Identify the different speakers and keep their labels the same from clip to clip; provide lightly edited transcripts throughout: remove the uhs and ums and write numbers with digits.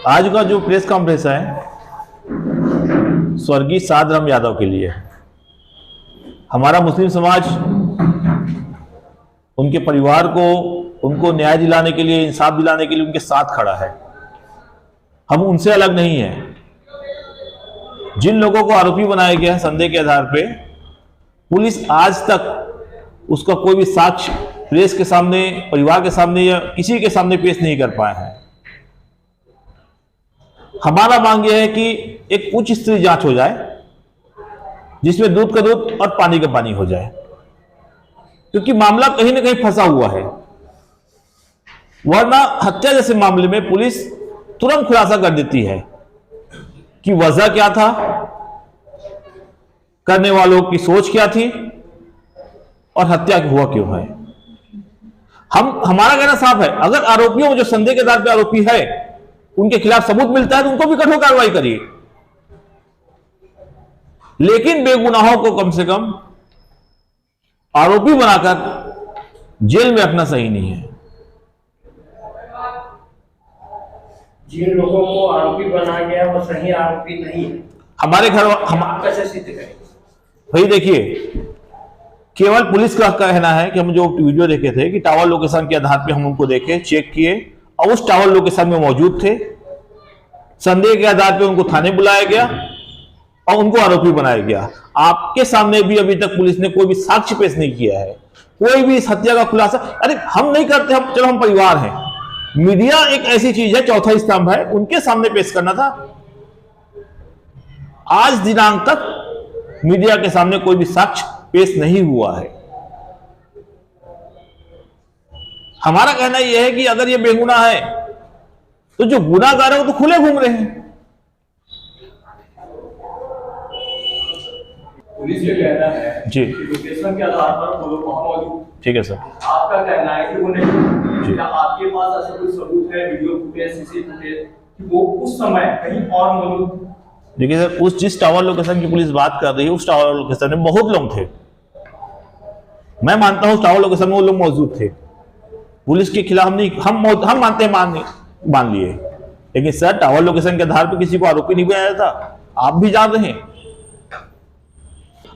Speaker 1: आज का जो प्रेस कॉन्फ्रेंस है स्वर्गीय साधराम यादव के लिए। हमारा मुस्लिम समाज उनके परिवार को, उनको न्याय दिलाने के लिए, इंसाफ दिलाने के लिए उनके साथ खड़ा है। हम उनसे अलग नहीं हैं। जिन लोगों को आरोपी बनाया गया है संदेह के आधार पे, पुलिस आज तक उसका कोई भी साक्ष्य प्रेस के सामने, परिवार के सामने या किसी के सामने पेश नहीं कर पाया है। हमारा मांग यह है कि एक उच्च स्तरीय जांच हो जाए जिसमें दूध का दूध और पानी का पानी हो जाए, क्योंकि मामला कहीं ना कहीं फंसा हुआ है। वरना हत्या जैसे मामले में पुलिस तुरंत खुलासा कर देती है कि वजह क्या था, करने वालों की सोच क्या थी और हत्या हुआ क्यों है। हमारा कहना साफ है, अगर आरोपियों में जो संदेह के आधार पर आरोपी है उनके खिलाफ सबूत मिलता है तो उनको भी कठोर कार्रवाई करिए, लेकिन बेगुनाहों को कम से कम आरोपी बनाकर जेल में रखना सही नहीं है।
Speaker 2: जिन लोगों को आरोपी बनाया गया वो सही आरोपी नहीं है।
Speaker 1: हमारे घर हम
Speaker 2: कैसे सिद्ध करेंगे?
Speaker 1: भाई देखिए, केवल पुलिस का कहना है कि हम जो वीडियो देखे थे कि टावर लोकेशन के आधार पे हम उनको देखे, चेक किए और उस टावर लोकेशन में मौजूद थे। संदेह के आधार पे उनको थाने बुलाया गया और उनको आरोपी बनाया गया। आपके सामने भी अभी तक पुलिस ने कोई भी साक्ष्य पेश नहीं किया है, कोई भी इस हत्या का खुलासा। अरे हम नहीं करते, हम चलो हम परिवार हैं। मीडिया एक ऐसी चीज है, चौथा स्तंभ है, उनके सामने पेश करना था। आज दिनांक तक मीडिया के सामने कोई भी साक्ष्य पेश नहीं हुआ है। हमारा कहना यह है कि अगर ये बेगुनाह है तो जो गुनाहगार है वो तो खुले घूम रहे हैं।
Speaker 3: पुलिस ये कहना है
Speaker 1: जी,
Speaker 3: कि लोकेशन के आधार पर वो लोग वहां मौजूद।
Speaker 1: ठीक है सर।
Speaker 3: आपका कहना है कि वो नहीं, आपके पास ऐसा कोई सबूत है, वीडियो फुटेज, सीसी फुटेज, कि वो उस समय कहीं और मौजूद?
Speaker 1: देखिए सर, उस जिस टावर लोकेशन की पुलिस बात कर रही है उस टावर लोकेशन में बहुत लोग थे। मैं मानता हूं उस टावर लोकेशन में वो लोग मौजूद थे। पुलिस के खिलाफ हम मानते हैं, मान लिए, लेकिन सर टावर लोकेशन के आधार पर किसी को आरोपी नहीं बनाया था, आप भी जान रहे हैं।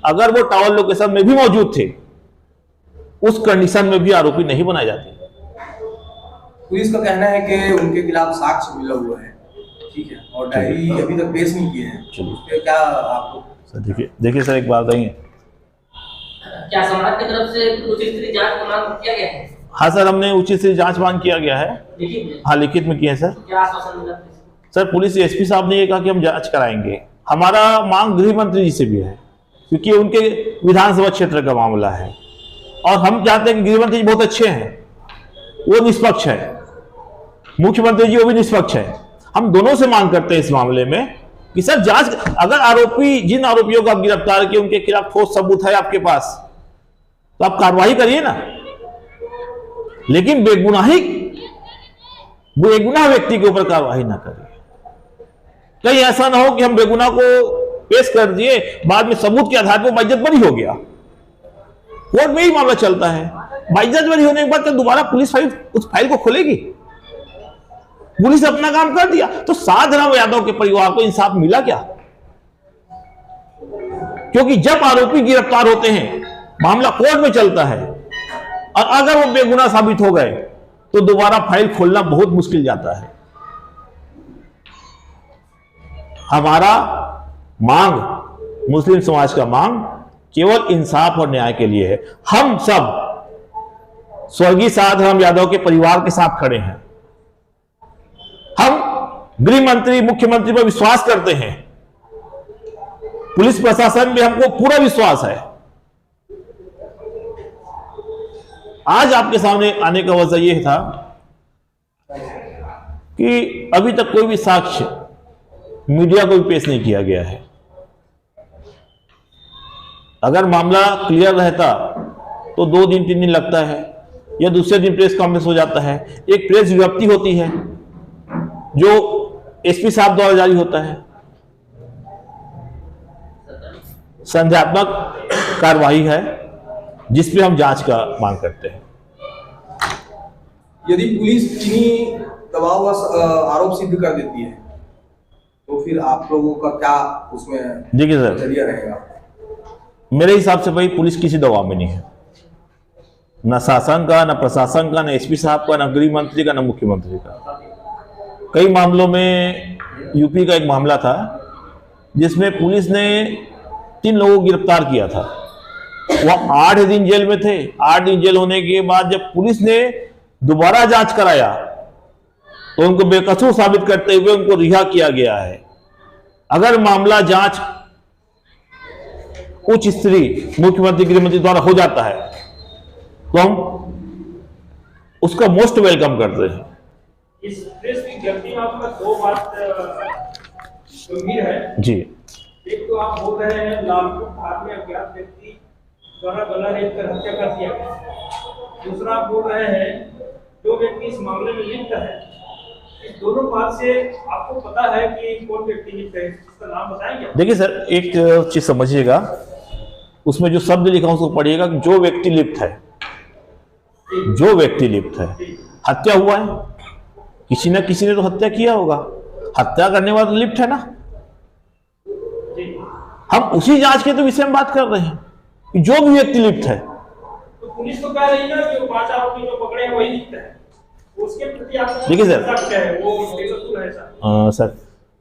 Speaker 1: अगर वो टावर लोकेशन में भी मौजूद थे उस कंडीशन में भी आरोपी नहीं बनाए जाते।
Speaker 4: पुलिस का कहना है कि उनके खिलाफ साक्ष्य मिला हुआ है, ठीक है, और डायरी अभी तक पेश नहीं किए हैं। चलिए, क्या आपको
Speaker 1: सर देखिए सर, एक बात बताइए,
Speaker 5: क्या सम्राट की तरफ से उच्च स्तरीय जांच का मांग किया गया है?
Speaker 1: हाँ सर, हमने उचित से जांच मांग किया गया है। हाँ, लिखित में किया है सर।
Speaker 5: क्या आश्वासन मिला?
Speaker 1: सर पुलिस एसपी साहब ने ये कहा कि हम जांच कराएंगे। हमारा मांग गृह मंत्री जी से भी है, क्योंकि उनके विधानसभा क्षेत्र का मामला है और हम चाहते हैं कि गृह मंत्री जी बहुत अच्छे हैं, वो निष्पक्ष है, मुख्यमंत्री जी वो भी निष्पक्ष है। हम दोनों से मांग करते हैं इस मामले में कि सर जांच, अगर आरोपी, जिन आरोपियों को आप गिरफ्तार किए उनके खिलाफ ठोस सबूत है आपके पास तो आप कार्रवाई करिए ना, लेकिन बेगुनाह व्यक्ति के ऊपर कार्रवाई ना करिए। कहीं ऐसा ना हो कि हम बेगुनाह को पेश कर दिए, बाद में सबूत के आधार पर बाइज्जत बरी हो गया। कोर्ट में ही मामला चलता है, बाइज्जत बरी होने के बाद क्या दोबारा पुलिस उस फाइल को खोलेगी? पुलिस ने अपना काम कर दिया तो साधराम यादव के परिवार को इंसाफ मिला क्या? क्योंकि जब आरोपी गिरफ्तार होते हैं मामला कोर्ट में चलता है और अगर वो बेगुनाह साबित हो गए तो दोबारा फाइल खोलना बहुत मुश्किल जाता है। हमारा मांग, मुस्लिम समाज का मांग केवल इंसाफ और न्याय के लिए है। हम सब स्वर्गीय साधराम यादव के परिवार के साथ खड़े हैं। हम गृह मंत्री, मुख्यमंत्री पर विश्वास करते हैं, पुलिस प्रशासन में हमको पूरा विश्वास है। आज आपके सामने आने का वजह यह था कि अभी तक कोई भी साक्ष्य मीडिया को भी पेश नहीं किया गया है। अगर मामला क्लियर रहता तो 2 दिन 3 दिन लगता है या दूसरे दिन प्रेस कॉन्फ्रेंस हो जाता है, एक प्रेस विज्ञप्ति होती है जो एसपी साहब द्वारा जारी होता है। संज्ञात्मक कार्रवाई है जिसपे हम जांच का मांग करते हैं।
Speaker 4: यदि पुलिस इन्हीं दबा हुआ आरोप सिद्ध कर देती है, तो फिर आप लोगों का क्या उसमें
Speaker 1: देखिए सर,
Speaker 4: नजरिया रहेगा?
Speaker 1: मेरे हिसाब से भाई पुलिस किसी दबाव में नहीं है, न शासन का, न प्रशासन का, न एसपी साहब का, न गृह मंत्री का, न मुख्यमंत्री का। कई मामलों में यूपी का एक मामला था जिसमें पुलिस ने 3 लोगों को गिरफ्तार किया था। वो 8 दिन जेल में थे। 8 दिन जेल होने के बाद जब पुलिस ने दोबारा जांच कराया तो उनको बेकसूर साबित करते हुए उनको रिहा किया गया है। अगर मामला जांच उच्च स्तरीय मुख्यमंत्री गृह मंत्री द्वारा हो जाता है तो हम उसका मोस्ट वेलकम करते हैं।
Speaker 2: इस प्रेस विज्ञप्ति में आपका 2 बात गंभीर है
Speaker 1: जी।
Speaker 2: एक तो आप बोल रहे हैं लालपुर थाना में अज्ञात व्यक्ति द्वारा गला रेत कर हत्या कर दिया गया। दूसरा आप बोल रहे हैं जो व्यक्ति इस मामले में लिप्त है, इस दोनों बात से आपको पता है कि कौन व्यक्ति लिप्त है, इसका नाम बताएंगे?
Speaker 1: देखिए सर, एक चीज समझिएगा, उसमें जो शब्द लिखा उसको पढ़िएगा। जो व्यक्ति लिप्त है, जो व्यक्ति लिप्त है, हत्या हुआ है, किसी न किसी ने तो हत्या किया होगा, हत्या करने वाला तो लिप्त है ना। हम उसी जांच के तो विषय में बात कर रहे हैं कि जो भी व्यक्ति लिप्त है।
Speaker 2: तो पुलिस तो कह रही है कि 5 आरोपी जो पकड़े हैं वही लिप्त है, उसके प्रति आप
Speaker 1: देखिए सर,
Speaker 2: वो बेकसूर है सर।
Speaker 1: सर,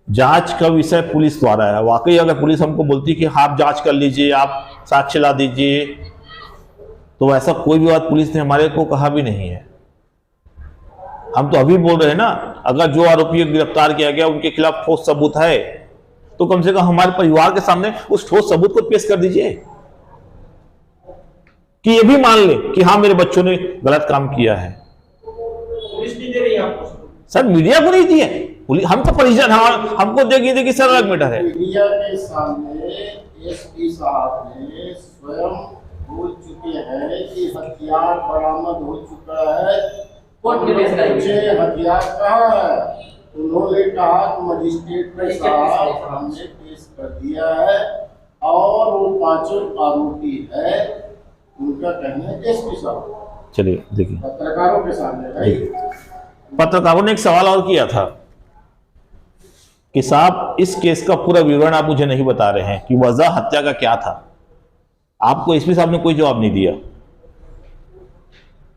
Speaker 1: जांच का विषय पुलिस द्वारा है। वाकई अगर पुलिस हमको बोलती कि आप जांच कर लीजिए, आप साक्ष्य ला दीजिए, तो ऐसा कोई भी बात पुलिस ने हमारे को कहा भी नहीं है। हम तो अभी बोल रहे हैं ना, अगर जो आरोपी को गिरफ्तार किया गया उनके खिलाफ ठोस सबूत है तो कम से कम हमारे परिवार के सामने उस ठोस सबूत को पेश कर दीजिए कि ये भी मान ले कि हाँ मेरे बच्चों ने गलत काम किया है।
Speaker 2: पुलिस नहीं दे रही है आपको?
Speaker 1: सर, मीडिया को नहीं दिए, हम तो परिजन, हमको देखिए सर अलग मैटर है।
Speaker 6: मीडिया के सामने एसपी साहब ने स्वयं बोल चुके हैं कि हथियार बरामद हो चुका है।
Speaker 5: कोर्ट में पेश करेंगे।
Speaker 6: हथियार कहाँ है? उन्होंने कहा कि मजिस्ट्रेट साहब हमने पेश कर दिया है और वो 5 आरोपी है, उनका कहना है एसपी साहब।
Speaker 1: चलिए देखिए,
Speaker 6: पत्रकारों के सामने भाई,
Speaker 1: पत्रकारों ने एक सवाल और किया था कि साहब इस केस का पूरा विवरण आप मुझे नहीं बता रहे हैं कि वजह हत्या का क्या था। आपको एसपी साहब ने कोई जवाब नहीं दिया।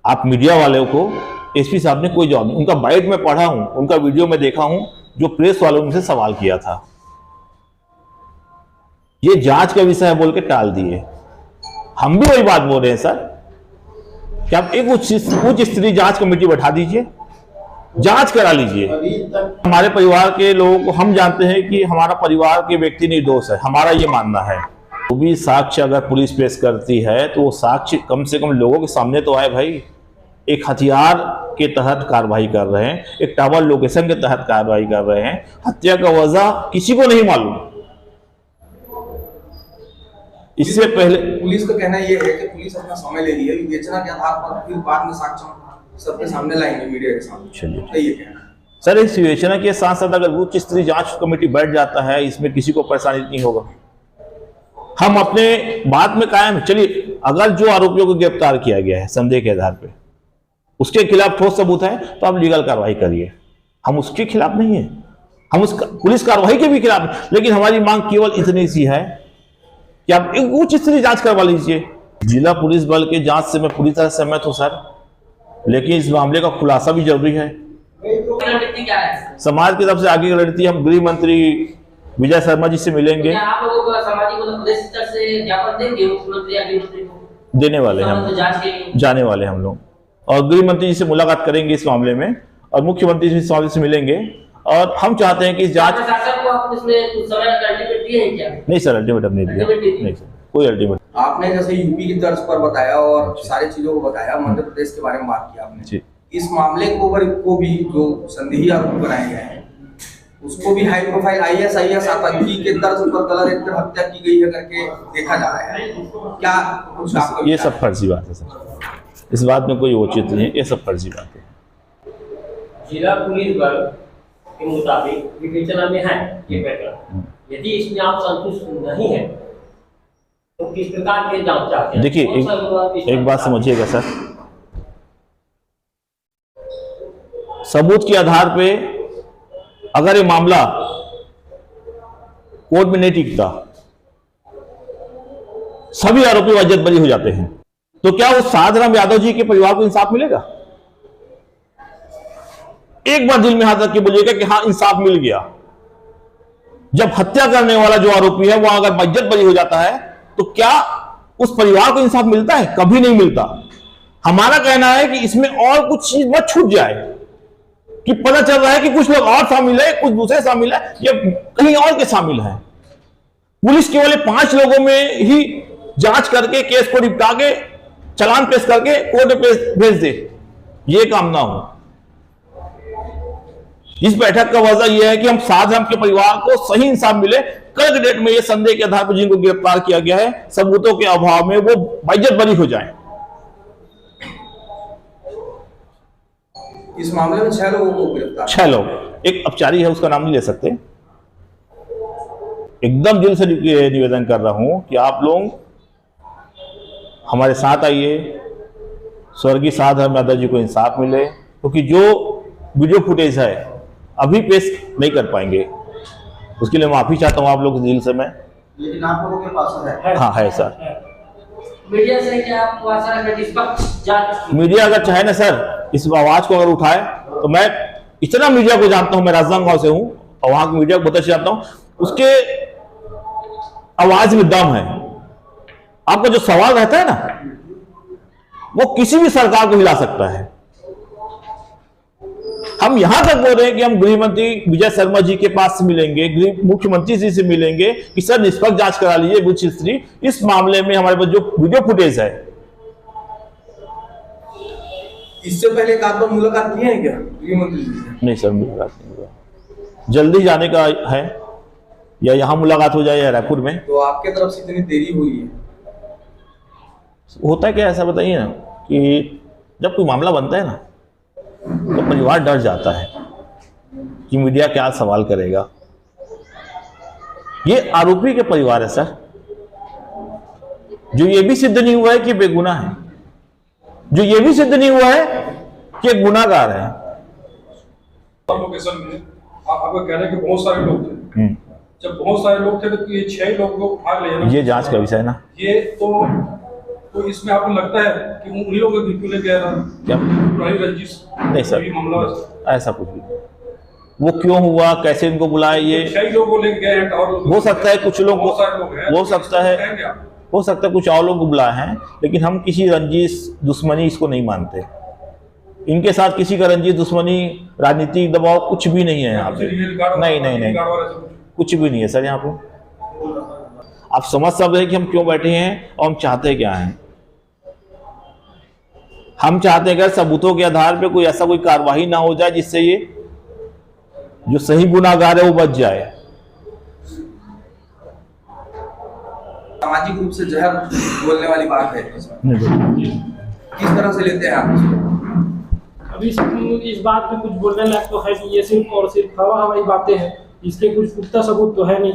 Speaker 1: आप मीडिया वालों को एसपी साहब ने कोई जवाब नहीं। उनका बाइट में पढ़ा हूं, उनका वीडियो में देखा हूं, जो प्रेस वालों ने उनसे सवाल किया था, ये जांच का विषय है बोल के टाल दिए। हम भी वही बात बोल रहे हैं सर कि आप एक उच्च स्तरीय जांच कमेटी बैठा दीजिए, जांच करा लीजिए।
Speaker 6: अभी तक
Speaker 1: हमारे परिवार के लोगों को, हम जानते हैं कि हमारा परिवार के व्यक्ति निर्दोष है, हमारा ये मानना है। वो भी साक्ष्य अगर पुलिस पेश करती है तो वो साक्ष्य कम से कम लोगों के सामने तो आए भाई। एक हथियार के तहत कार्रवाई कर रहे हैं, एक टावर लोकेशन के तहत कार्रवाई कर रहे हैं, हत्या का वजह किसी को नहीं मालूम। इससे पहले
Speaker 4: पुलिस का कहना ये है कि पुलिस अपना समय ले रही है, विवेचना के आधार पर फिर बाद में साक्ष्य सबके सामने लाएंगे मीडिया के सामने।
Speaker 1: चलिए,
Speaker 4: तो ये कहना है
Speaker 1: सर, इस विवेचना के साथ साथ अगर उच्च स्तरीय जांच कमेटी बैठ जाता है, इसमें किसी को परेशानी नहीं होगा। हम अपने बात में कायम हैं। चलिए, अगर जो आरोपियों को गिरफ्तार किया गया है संदेह के आधार पे, उसके खिलाफ ठोस सबूत है तो आप लीगल कार्रवाई करिए। हम उसके खिलाफ नहीं है, हम उस पुलिस कार्रवाई के भी खिलाफ हैं। लेकिन हमारी मांग केवल इतनी सी है कि आप एक उच्च स्तरीय जांच करवा लीजिए। जिला पुलिस बल के जांच से मैं पूरी तरह सहमत हूं सर, लेकिन इस मामले का खुलासा भी जरूरी है।
Speaker 5: रणनीति क्या है?
Speaker 1: समाज की तरफ से आगे की रणनीति, हम गृह मंत्री विजय शर्मा जी से मिलेंगे।
Speaker 5: क्या आप लोगों को सामाजिक प्रदेश स्तर से ज्ञापन देंगे मुख्यमंत्री या गृह मंत्री को?
Speaker 1: देने वाले हैं हम,
Speaker 5: जांच के लिए
Speaker 1: जाने वाले हम लोग, और गृह मंत्री जी से मुलाकात करेंगे इस मामले में, और मुख्यमंत्री जी इस मामले से मिलेंगे। और हम चाहते हैं कि इस जांच,
Speaker 5: प्रशासन को आप इसमें कुछ समय अल्टीमेट दिए हैं क्या?
Speaker 1: नहीं सर, अल्टीमेटम नहीं दिया, नहीं सर, कोई अल्टीमेट।
Speaker 4: आपने जैसे यूपी की तर्ज पर बताया और सारी चीजों को बताया, मध्य प्रदेश के बारे में बात की आपने
Speaker 1: जी।
Speaker 4: इस मामले को भी जो संदेही आरोपी बनाए गए हैं उसको भी हाई प्रोफाइल IAS आतंकी के तर्ज पर गला रेत हत्या की गई है करके देखा जा रहा है। क्या कुछ आपको
Speaker 1: ये सब फर्जी बात है सर, इस बात में कोई औचित्य नहीं है, ये सब फर्जी बात है।
Speaker 2: जिला पुलिस बल के मुताबिक विवेचना में है ये प्रकरण। यदि इसमें आप संतुष्ट नहीं है तो किस प्रकार के जांच चाहते हैं?
Speaker 1: देखिए, एक बात समझिएगा सर, सबूत के आधार पे अगर ये मामला कोर्ट में नहीं टिकता, सभी आरोपी वजह बरी हो जाते हैं, तो क्या उस साधराम यादव जी के परिवार को इंसाफ मिलेगा? एक बार दिल में हाथ रख के बोलिएगा कि हाँ इंसाफ मिल गया। जब हत्या करने वाला जो आरोपी है वह अगर बज्जत बरी हो जाता है तो क्या उस परिवार को इंसाफ मिलता है? कभी नहीं मिलता। हमारा कहना है कि इसमें और कुछ चीज मत छूट जाए कि पता चल रहा है कि कुछ लोग और शामिल है, कुछ दूसरे शामिल है, या कहीं और के शामिल है। पुलिस केवल 5 लोगों में ही जांच करके केस को निपटा के चालान पेश करके कोर्ट में भेज दे, ये काम ना हो। इस बैठक का वजह यह है कि हम साधराम के परिवार को सही इंसाफ मिले। कल के डेट में यह संदेह के आधार पर जिनको गिरफ्तार किया गया है, सबूतों के अभाव में वो बाइज्जत बरी हो जाएं।
Speaker 4: इस मामले में 6 लोगों को गिरफ्तार,
Speaker 1: 6 लोग, एक अपचारी है उसका नाम नहीं ले सकते। एकदम दिल से निवेदन कर रहा हूं कि आप लोग हमारे साथ आइए, स्वर्गीय साधराम यादव जी को इंसाफ मिले, क्योंकि जो वीडियो फुटेज है अभी पेश नहीं कर पाएंगे, उसके लिए माफी चाहता हूं आप लोग दिल से मैं।
Speaker 4: लेकिन आप लोगों के पास है?
Speaker 1: हाँ है सर।
Speaker 5: मीडिया से क्या आपको आशा है कि निष्पक्ष जांच?
Speaker 1: मीडिया अगर चाहे ना सर इस आवाज को अगर उठाए तो मैं इतना मीडिया को जानता हूं, मैं राजनांदगांव से हूं और वहां की मीडिया को बहुत अच्छे जानता हूं, उसके आवाज में दम है। आपका जो सवाल रहता है ना वो किसी भी सरकार को हिला सकता है। हम यहां तक बोल रहे हैं कि हम गृह मंत्री विजय शर्मा जी के पास से मिलेंगे, गृह मुख्यमंत्री जी से मिलेंगे कि सर निष्पक्ष जांच करा लीजिए बुथ हिस्ट्री। इस मामले में हमारे पास जो वीडियो फुटेज है,
Speaker 4: इससे पहले एक आध बार मुलाकात किए हैं क्या गृह मंत्री जी से?
Speaker 1: नहीं सर मुलाकात नहीं हुआ। जल्दी जाने का है, या यहां मुलाकात हो जाए या रायपुर में।
Speaker 4: तो आपके तरफ से इतनी देरी हुई है?
Speaker 1: होता है क्या, ऐसा बताइए ना कि जब कोई मामला बनता है ना तो परिवार डर जाता है कि मीडिया क्या सवाल करेगा। ये आरोपी के परिवार है सर, जो ये भी सिद्ध नहीं हुआ है कि बेगुनाह है, जो ये भी सिद्ध नहीं हुआ है कि एक गुनाहगार है।
Speaker 7: लोकेशन में आपका कहना है कि बहुत सारे लोग थे, जब बहुत सारे लोग थे तो ये 6 लोग को भाग ले ना,
Speaker 1: ये जांच का विषय है ना,
Speaker 7: ये तो इसमें आपको लगता है कि उन्हीं लोगों को क्यों ले गया था?
Speaker 1: क्या
Speaker 7: रंजिश
Speaker 1: नहीं सर,
Speaker 7: मामला
Speaker 1: ऐसा कुछ भी, वो क्यों हुआ, कैसे इनको बुलाए, ये
Speaker 7: 6 लोगों को लेके गए हैं और
Speaker 1: हो सकता है कुछ लोग
Speaker 7: बहुत सारे लोग हैं,
Speaker 1: हो सकता है कुछ और लोग बुलाए हैं, लेकिन हम किसी रंजिश दुश्मनी इसको नहीं मानते। इनके साथ किसी का रंजिश दुश्मनी राजनीतिक दबाव कुछ भी नहीं है यहाँ पे। नहीं कुछ भी नहीं है सर यहाँ पे। आप समझ सकते हैं कि हम क्यों बैठे हैं और हम चाहते क्या हैं। हम चाहते हैं कि सबूतों के आधार पे कोई ऐसा कोई कार्रवाई ना हो जाए जिससे ये जो सही गुनाहगार है वो बच जाए।
Speaker 4: सामाजिक रूप से जहर बोलने वाली बात है, किस तरह से लेते हैं आप इसको?
Speaker 2: अभी इस बात में कुछ बोलने लायक तो है कि ये सिर्फ और सिर्फ हवाई बातें हैं, इसके कुछ पुख्ता सबूत तो है नहीं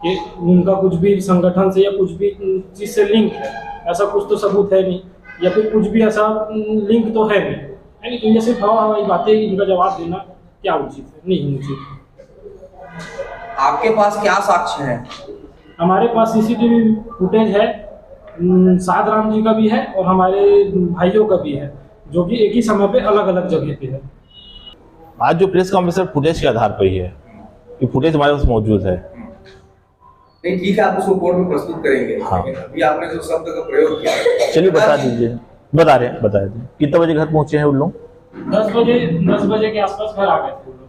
Speaker 2: कि उनका कुछ भी संगठन से या कुछ भी चीज से लिंक है, ऐसा कुछ तो सबूत है नहीं, या फिर कुछ भी ऐसा लिंक तो है नहीं। लेकिन ये सिर्फ हवाई बातें, इनका जवाब देना क्या उचित है? नहीं उचित।
Speaker 4: आपके पास क्या साक्ष्य है?
Speaker 2: हमारे पास सीसीटीवी फुटेज है, साधराम जी का भी है और हमारे भाइयों का भी है, जो कि एक ही समय पे अलग अलग जगह पे है।
Speaker 1: आज जो प्रेस कॉन्फ्रेंस फुटेज के आधार पर ही है, ये फुटेज हमारे पास मौजूद है।
Speaker 4: नहीं ठीक है, आप उसको कोर्ट में प्रस्तुत करेंगे।
Speaker 1: हाँ।
Speaker 4: अभी आपने जो शब्द का प्रयोग किया,
Speaker 1: चलिए बता दीजिए, बता दीजिए कितने बजे घर पहुंचे हैं उन लोग?
Speaker 2: 10 बजे के आसपास घर आ गए थे वो लोग।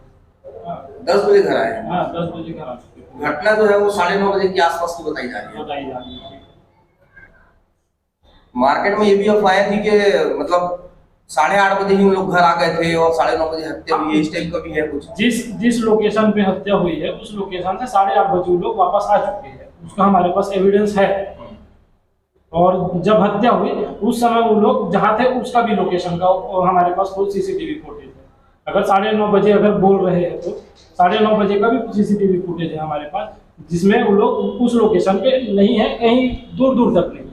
Speaker 4: 10 बजे घर आए हैं?
Speaker 2: हाँ 10 बजे घर आ चुके थे।
Speaker 4: घटना जो है वो 9:30 बजे के आसपास की बताई जा रही है। मार्केट में ये भी अफवाहें थी कि मतलब 8:30 बजे ही उन लोग घर आ गए थे और 9:30 बजे हत्या हुई है, इस टाइप का भी है कुछ।
Speaker 2: जिस लोकेशन पे हत्या हुई है उस लोकेशन से 8:30 बजे वो लोग वापस आ चुके हैं, उसका हमारे पास एविडेंस है। और जब हत्या हुई उस समय वो लोग जहाँ थे उसका भी लोकेशन का हमारे पास खुद सीसीटीवी फुटेज है। अगर 9:30 बजे अगर बोल रहे हैं तो 9:30 बजे का भी सीसीटीवी फुटेज है हमारे पास, जिसमें वो लोग उस लोकेशन पे नहीं है, कहीं दूर दूर तक नहीं है।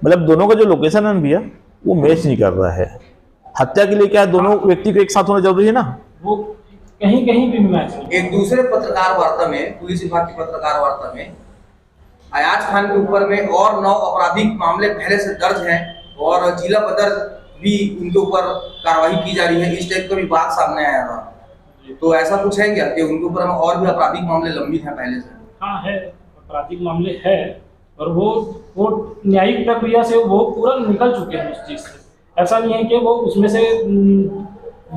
Speaker 1: मतलब दोनों का जो लोकेशन है भैया वो मैच नहीं कर रहा है। हत्या के लिए क्या है, दोनों व्यक्ति को एक साथ होना जरूरी है ना।
Speaker 2: वो कहीं कहीं भी मैच नहीं।
Speaker 4: एक दूसरे पत्रकार वार्ता में, पुलिस विभाग की पत्रकार वार्ता में अयाज खान के ऊपर में और 9 आपराधिक मामले पहले से दर्ज हैं और जिला बदर भी उनके ऊपर कार्रवाई की जा रही है, इस टाइप का भी बात सामने आया था। तो ऐसा कुछ है क्या कि उनके ऊपर में और भी आपराधिक मामले लंबित हैं पहले से?
Speaker 2: हाँ है, आपराधिक मामले है और वो न्यायिक प्रक्रिया से वो पूरा निकल चुके हैं उस चीज से। ऐसा नहीं है कि वो उसमें से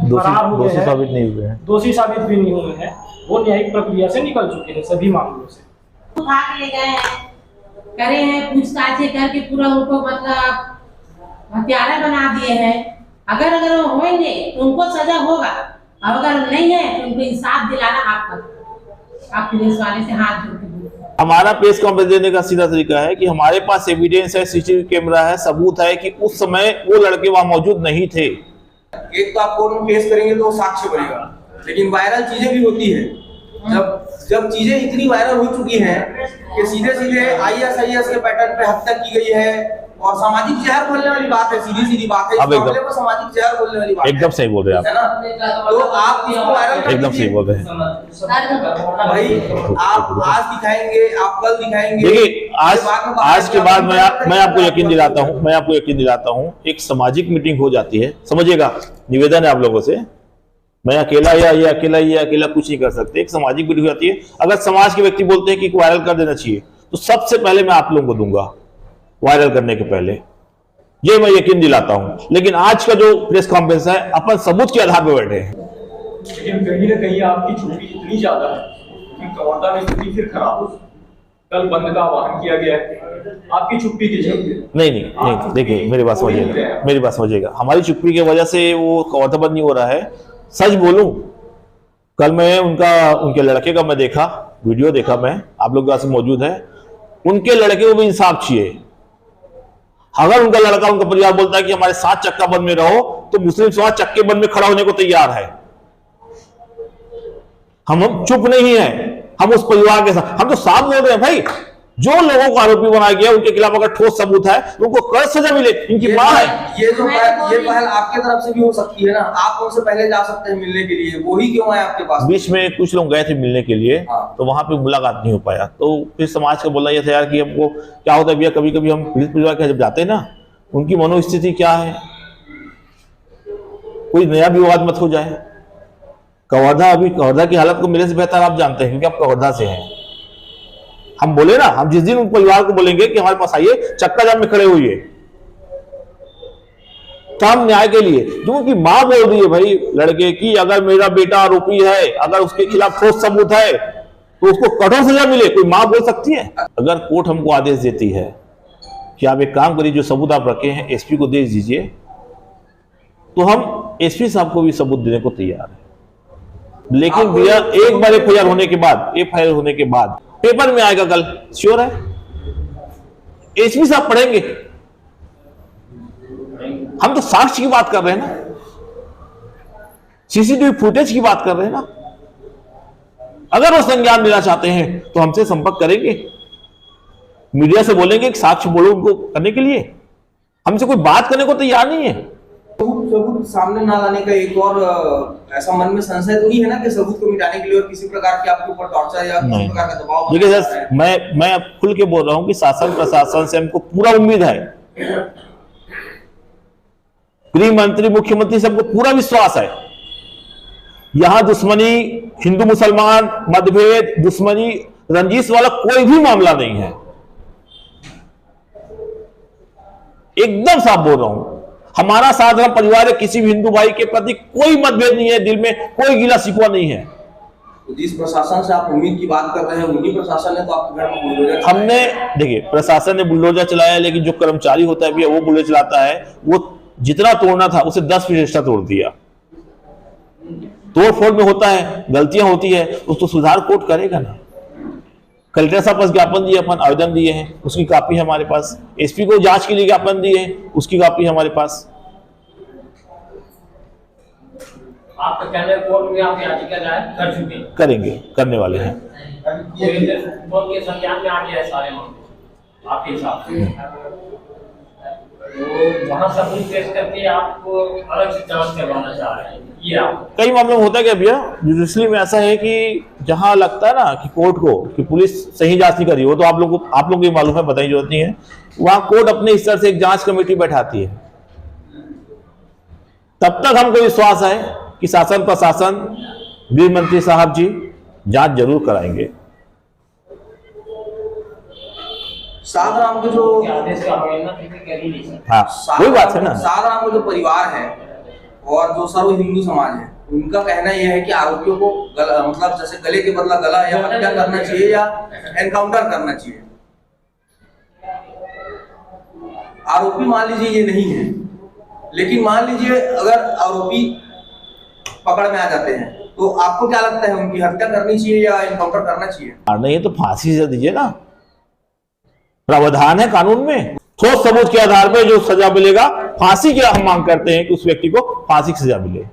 Speaker 2: फरार हो गए
Speaker 1: दोषी
Speaker 2: हैं,
Speaker 1: साबित नहीं हुए हैं,
Speaker 2: दोषी साबित भी नहीं हुए हैं, वो न्यायिक प्रक्रिया से निकल चुके हैं सभी मामलों से।
Speaker 8: उठा के ले गए हैं, करे हैं पूछताछ करके पूरा उनको मतलब हत्यारा बना दिए हैं। अगर वो होंगे तो उनको सजा होगा, और अगर नहीं है तो उनको इंसाफ दिलाना आप पुलिस वाले से हाथ जोड़ के।
Speaker 1: हमारा प्रेस कॉन्फ्रेंस देने का सीधा तरीका है कि हमारे पास एविडेंस है, सीसीटीवी कैमरा है, सबूत है कि उस समय वो लड़के वहां मौजूद नहीं थे।
Speaker 4: एक तो आप कोर्ट में पेश करेंगे तो साक्ष्य बनेगा, लेकिन वायरल चीजें भी होती है। जब चीजें इतनी वायरल हो चुकी हैं कि सीधे सीधे IAS के पैटर्न पे हत्या की गई है और सामाजिक जहर बोलने वाली बात है, सीधी बात है, इस मामले पर सामाजिक जहर बोलने वाली बात है।
Speaker 1: एकदम सही बोल रहे हैं
Speaker 4: है ना? तो आप इसको वायरल कर
Speaker 1: एकदम सही बोल रहे हैं
Speaker 4: भाई, आप आज दिखाएंगे, आप कल दिखाएंगे।
Speaker 1: देखिए आज के बाद मैं आपको यकीन दिलाता हूं, एक सामाजिक मीटिंग हो जाती है, समझिएगा, निवेदन है आप लोगों से, मैं अकेला या ये अकेला कुछ नहीं कर सकते। एक सामाजिक मीटिंग हो जाती है, अगर समाज के व्यक्ति बोलते हैं कि वायरल कर देना चाहिए तो सबसे पहले मैं आप लोगों को दूंगा वायरल करने के पहले, ये मैं यकीन दिलाता हूं। लेकिन आज का जो प्रेस कॉन्फ्रेंस है अपन सबूत के आधार पर बैठे हैं।
Speaker 3: लेकिन कहीं ना कहीं आपकी छुट्टी इतनी ज्यादा है कि कवर्धा में स्थिति फिर खराब हो। कल बंद का आह्वान किया गया है, आपकी छुट्टी की जरूरत
Speaker 1: नहीं, देखिए मेरी बात समझिएगा, हमारी छुट्टी की वजह से वो कवर्धा बंद नहीं हो रहा है। सच बोलूं, कल मैं उनके लड़के का मैं देखा, वीडियो देखा, मैं आप लोग के पास मौजूद है, उनके लड़के को भी इंसाफ चाहिए। अगर उनका लड़का, उनका परिवार बोलता है कि हमारे साथ चक्का बंद में रहो, तो मुस्लिम समाज चक्के बंद में खड़ा होने को तैयार है। हम चुप नहीं है, हम उस परिवार के साथ, हम तो साफ बोल रहे हैं भाई, जो लोगों को आरोपी बनाया गया उनके खिलाफ अगर ठोस सबूत है तो उनको कड़क सजा मिले। इनकी मां है,
Speaker 4: ये पहल आपके तरफ से भी हो सकती है ना, आप उनसे पहले जा सकते हैं मिलने के लिए, वो ही क्यों आए आपके पास?
Speaker 1: बीच में कुछ लोग गए थे मिलने के लिए, तो वहां पे मुलाकात नहीं हो पाया। तो फिर समाज का बोला यह था यार कि हमको क्या होता है भैया, कभी कभी हम पीड़ित परिवार के जब जाते हैं ना, उनकी मनोस्थिति क्या है, कोई नया विवाद मत हो जाए। कवर्धा की हालत को मेरे से बेहतर आप जानते हैं, क्योंकि आप कवर्धा से हैं। हम बोले ना, हम जिस दिन उन परिवार को बोलेंगे कि हमारे पास आइए, चक्का जाम में खड़े हुए, तो हम न्याय के लिए, जो उनकी मां बोल रही है भाई लड़के की, अगर मेरा बेटा आरोपी है, अगर उसके खिलाफ ठोस सबूत है तो उसको कठोर सजा मिले, कोई मां बोल सकती है? अगर कोर्ट हमको आदेश देती है कि आप एक काम करिए, जो सबूत आप रखे हैं SP को दे दीजिए, तो हम SP साहब को भी सबूत देने को तैयार है। लेकिन भैया एक बार FIR होने के बाद पेपर में आएगा कल, श्योर है, SP साहब पढ़ेंगे। हम तो साक्ष्य की बात कर रहे हैं ना, CCTV फुटेज की बात कर रहे हैं ना। अगर वो संज्ञान लेना चाहते हैं तो हमसे संपर्क करेंगे, मीडिया से बोलेंगे कि साक्ष्य बोलो उनको करने के लिए, हमसे कोई बात करने को तैयार नहीं है।
Speaker 4: सबूत सामने ना लाने का एक और ऐसा मन में संशय तो नहीं है ना कि सबूत को मिटाने के लिए और किसी प्रकार के आपके ऊपर टॉर्चर या किसी प्रकार का दबाव?
Speaker 1: देखिए सर, मैं अब खुल के बोल रहा हूं कि शासन प्रशासन से हमको पूरा उम्मीद है, गृह मंत्री, मुख्यमंत्री सबको पूरा विश्वास है। यहां दुश्मनी, हिंदू मुसलमान मतभेद, दुश्मनी, रंजिश वाला कोई भी मामला नहीं है, एकदम साफ बोल रहा हूं। हमारा साधारण परिवार है, किसी भी हिंदू भाई के प्रति कोई मतभेद नहीं है, दिल में कोई गिला शिकवा नहीं है।
Speaker 4: जिस प्रशासन से आप उम्मीद की बात कर रहे हैं, उन्हीं प्रशासन ने तो आपके घर में बुलडोजर,
Speaker 1: हमने देखिए प्रशासन ने बुलडोजर चलाया, लेकिन जो कर्मचारी होता है वो बुलडोजर चलाता है, वो जितना तोड़ना था उसे 10% एक्स्ट्रा तोड़ दिया। तोड़ फोड़ में होता है, गलतियां होती है, उसको सुधार कोर्ट करेगा ना। कलेक्टर साहब पास ज्ञापन दिए, अपन आवेदन दिए हैं, उसकी कॉपी है हमारे पास। SP को जांच के लिए ज्ञापन दिए हैं, उसकी कॉपी है हमारे पास।
Speaker 5: आप तो कहने कोर्ट में आप याचिका दायर कर चुके हैं,
Speaker 1: करेंगे, करने वाले हैं।
Speaker 5: कोर्ट के संज्ञान में आ गया है सारे मामले आपके हिसाब से?
Speaker 9: तो वहाँ सबूत पेश करके आपको अलग से जांच करवाना चाह रहे हैं, ये आप
Speaker 1: कई मामलों में होता है क्या भैया, जुडिशरी में ऐसा है कि जहां लगता है ना कि कोर्ट को कि पुलिस सही जांच नहीं कर रही, वो तो आप लोगों को ही मालूम है, बताने की जरूरत नहीं है। वहां कोर्ट अपने स्तर से एक जांच कमेटी बैठाती है। तब तक हमको विश्वास है कि शासन प्रशासन, गृह मंत्री साहब जी जांच जरूर कराएंगे।
Speaker 4: 7 ग्राम के जो
Speaker 9: आदेश का अवहेलना कर ही नहीं सकते।
Speaker 1: हाँ, वही बात है ना।
Speaker 4: 7 ग्राम का जो परिवार है और जो सर्व हिंदू समाज है, उनका कहना यह है कि आरोपियों को मतलब जैसे गले के बदला गला या हत्या करना चाहिए या एनकाउंटर करना चाहिए। आरोपी मान लीजिए ये नहीं है, लेकिन मान लीजिए अगर आरोपी पकड़ में आ जाते हैं तो आपको क्या लगता है, उनकी हत्या करनी चाहिए या एनकाउंटर करना चाहिए?
Speaker 1: नहीं है तो फांसी से दीजिए ना, प्रावधान है कानून में। ठोस सबूत के आधार पर जो सजा मिलेगा, फांसी की हम मांग करते हैं कि उस व्यक्ति को फांसी की सजा मिले।